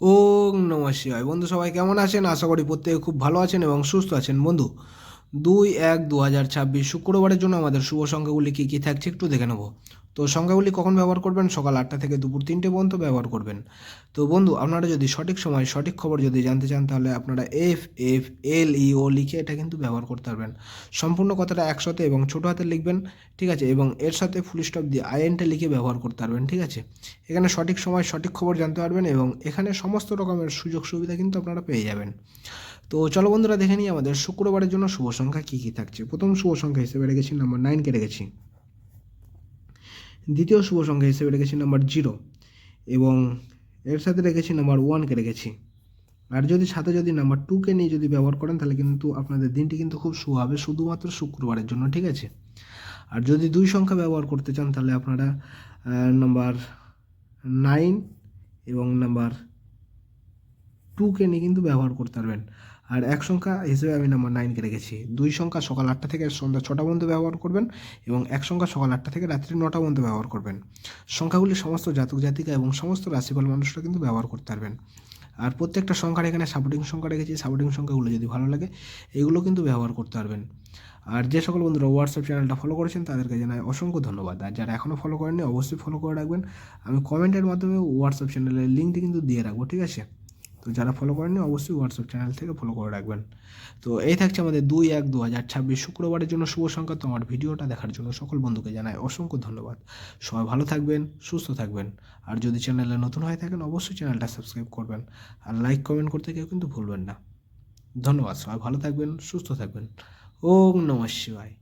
ওম নমঃ শিবায়। বন্ধু সবাই কেমন আছেন? আশা করি প্রত্যেকে খুব ভালো আছেন এবং সুস্থ আছেন। বন্ধু 2/1/2026 শুক্রবারের জন্য আমাদের শুভ সংখ্যাগুলি কী কী থাকছে একটু দেখে নেব। তো সংখ্যাগুলি কখন ব্যবহার করবেন? সকাল 8টা থেকে দুপুর 3টে পর্যন্ত ব্যবহার করবেন। তো বন্ধু আপনারা যদি সঠিক সময় সঠিক খবর যদি জানতে চান তাহলে আপনারা FFLEO লিখে এটা কিন্তু ব্যবহার করতে পারবেন। সম্পূর্ণ কথাটা একসাথে এবং ছোটো হাতে লিখবেন, ঠিক আছে? এবং এর সাথে ফুল স্টপ দিয়ে INটা লিখে ব্যবহার করতে পারবেন, ঠিক আছে? এখানে সঠিক সময় সঠিক খবর জানতে পারবেন এবং এখানে সমস্ত রকমের সুযোগ সুবিধা কিন্তু আপনারা পেয়ে যাবেন। তো চলো বন্ধুরা দেখে নিই আমাদের শুক্রবারের জন্য শুভ সংখ্যা কী কী থাকছে। প্রথম শুভ সংখ্যা হিসেবে রেখেছি নাম্বার 9কে রেখেছি। দ্বিতীয় শুভ সংখ্যা হিসেবে রেখেছি নাম্বার 0 এবং এর সাথে রেখেছি নাম্বার 1কে রেখেছি। আর যদি নাম্বার 2কে নিয়ে যদি ব্যবহার করেন তাহলে কিন্তু আপনাদের দিনটি কিন্তু খুব শুভ হবে শুধুমাত্র শুক্রবারের জন্য, ঠিক আছে? আর যদি 2 সংখ্যা ব্যবহার করতে চান তাহলে আপনারা নাম্বার 9 এবং নাম্বার 2কে নিয়ে কিন্তু ব্যবহার করতে পারবেন। আর এক সংখ্যা হিসেবে আমি নাম্বার 9কে রেখেছি। 2 সংখ্যা সকাল 8টা থেকে সন্ধ্যা 6টা পর্যন্ত ব্যবহার করবেন এবং এক সংখ্যা সকাল 8টা থেকে রাত্রি 9টা পর্যন্ত ব্যবহার করবেন। সংখ্যাগুলি সমস্ত জাতক জাতিকা এবং সমস্ত রাশিফল মানুষরা কিন্তু ব্যবহার করতে পারবেন। আর প্রত্যেকটা সংখ্যার এখানে সাপোর্টিং সংখ্যা রেখেছি। সাপোর্টিং সংখ্যাগুলো যদি ভালো লাগে এগুলো কিন্তু ব্যবহার করতে পারবেন। আর যে সকল বন্ধুরা হোয়াটসঅ্যাপ চ্যানেলটা ফলো করেছেন তাদেরকে জানাই অসংখ্য ধন্যবাদ। আর যারা এখনও ফলো করেননি অবশ্যই ফলো করে রাখবেন। আমি কমেন্টের মাধ্যমে হোয়াটসঅ্যাপ চ্যানেলের লিঙ্কটি কিন্তু দিয়ে রাখবো, ঠিক আছে? তো যারা ফলো করেননি অবশ্যই হোয়াটসঅ্যাপ চ্যানেল থেকে ফলো করে রাখবেন। তো এই থাকছে আমাদের 2/1/2026 শুক্রবারের জন্য শুভ সংখ্যা। তো আমার ভিডিওটা দেখার জন্য সকল বন্ধুকে জানাই অসংখ্য ধন্যবাদ। সবাই ভালো থাকবেন, সুস্থ থাকবেন। আর যদি চ্যানেলে নতুন হয়ে থাকেন অবশ্যই চ্যানেলটা সাবস্ক্রাইব করবেন। আর লাইক কমেন্ট করতে কেউ কিন্তু ভুলবেন না। ধন্যবাদ। সবাই ভালো থাকবেন, সুস্থ থাকবেন। ওম নমঃ শিবায়।